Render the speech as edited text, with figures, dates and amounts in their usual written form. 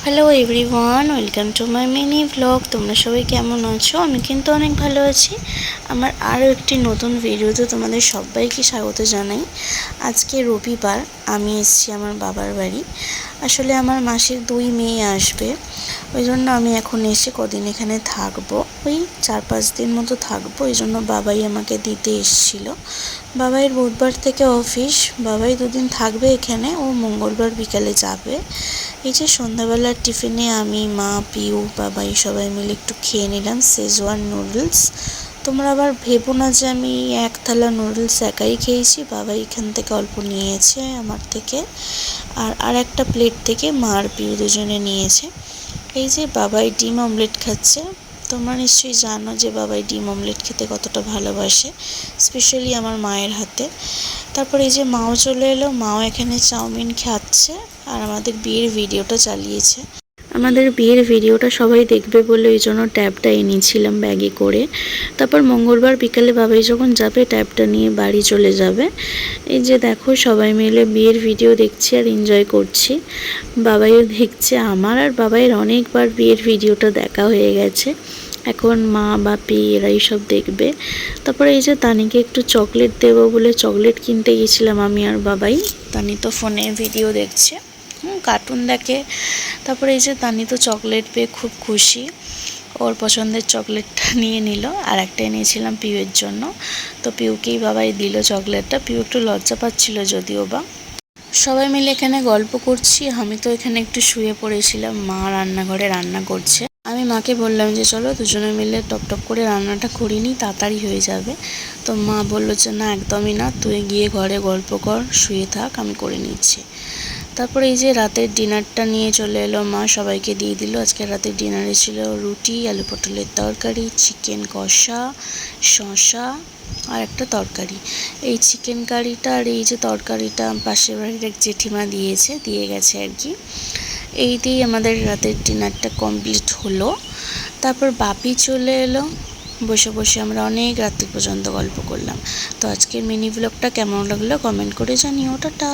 Hello everyone, welcome to my mini blog. তোমরা সবাই কেমন আছো? আমি কিন্তু অনেক ভালো আছি। আমার আরও একটি নতুন ভিডিওতে তোমাদের সবাইকে স্বাগত জানাই। আজকে রবিবার, আমি এসেছি আমার বাবার বাড়ি। আসলে আমার মাসির 2 মেয়ে আসবে, ওই জন্য আমি এখন এসে কদিন এখানে থাকবো, ওই 4-5 দিন মতো থাকবো। এই জন্য বাবাই আমাকে দিতে এসেছিল। বাবাইয়ের বুধবার থেকে অফিস, বাবাই 2 দিন থাকবে এখানে, ও মঙ্গলবার বিকালে যাবে। এই যে সন্ধ্যাবেলার টিফিনে আমি, মা, পিউ, বাবাই সবাই মিলে একটু খেয়ে নিলাম শেজওয়ান নুডলস। তোমরা আবার ভেবো না যে আমি 1 থালা নুডলস একাই খেয়েছি, বাবাই এখান থেকে অল্প নিয়েছে আমার থেকে, আর একটা প্লেট থেকে মা আর পিউ দুজনে নিয়েছে। এই যে বাবাই ডিম অমলেট খাচ্ছে। তোমরা নিশ্চয়ই জানো যে বাবাই ডিম অমলেট খেতে কতটা ভালোবাসে, স্পেশালি আমার মায়ের হাতে। তারপরে এই যে মাও চলে এলো, মাও এখানে চাউমিন খাচ্ছে আর আমাদের বিয়ের ভিডিওটা চালিয়েছে। আমাদের বিয়ের ভিডিওটা সবাই দেখবে বলে ওই জন্য ট্যাবটা এনেছিলাম ব্যাগে করে। তারপর মঙ্গলবার বিকালে বাবাই যখন যাবে ট্যাবটা নিয়ে বাড়ি চলে যাবে। এই যে দেখো সবাই মিলে বিয়ের ভিডিও দেখছি আর এনজয় করছি। বাবাইও দেখছে আমার, আর বাবাইয়ের অনেকবার বিয়ের ভিডিওটা দেখা হয়ে গেছে। এখন মা, বাপি এরাই সব দেখবে। তারপরে এই যে তানিকে একটু চকলেট দেবো বলে চকলেট কিনতে গেছিলাম আমি আর বাবাই। তানি তো ফোনে ভিডিও দেখছে, কার্টুন দেখে। তারপরে এই যে তানি তো চকলেট পেয়ে খুব খুশি, ওর পছন্দের চকলেটটা নিয়ে নিল। আর একটা এনেছিলাম পিউয়ের জন্য, তো পিউকেই বাবাই দিল চকলেটটা। পিউ একটু লজ্জা পাচ্ছিল যদিও বা। সবাই মিলে এখানে গল্প করছি। আমি তো এখানে একটু শুয়ে পড়েছিলাম, মা রান্নাঘরে রান্না করছে। আমি মাকে বললাম যে চলো দুজনে মিলে টপ করে রান্নাটা করিনি, তাড়াতাড়ি হয়ে যাবে। তো মা বললো যে না, একদমই না, তুই গিয়ে ঘরে গল্প কর, শুয়ে থাক, আমি করে নিচ্ছি। তারপরে এই যে রাতের ডিনারটা নিয়ে চলে এলো মা, সবাইকে দিয়ে দিল। আজকে রাতের ডিনারে ছিল রুটি, আলু পটলের তরকারি, চিকেন কষা, শসা আর একটা তরকারি। এই চিকেন কারিটা আর এই যে তরকারিটা পাশের বাড়ির এক জেঠিমা দিয়ে গেছে আর কি। এই দিয়েই আমাদের রাতের ডিনারটা কমপ্লিট হলো। তারপর বাপি চলে এলো, বসে বসে আমরা অনেক রাত্রি পর্যন্ত গল্প করলাম। তো আজকের মিনি ব্লগটা কেমন লাগলো কমেন্ট করে জানিও। টাটা।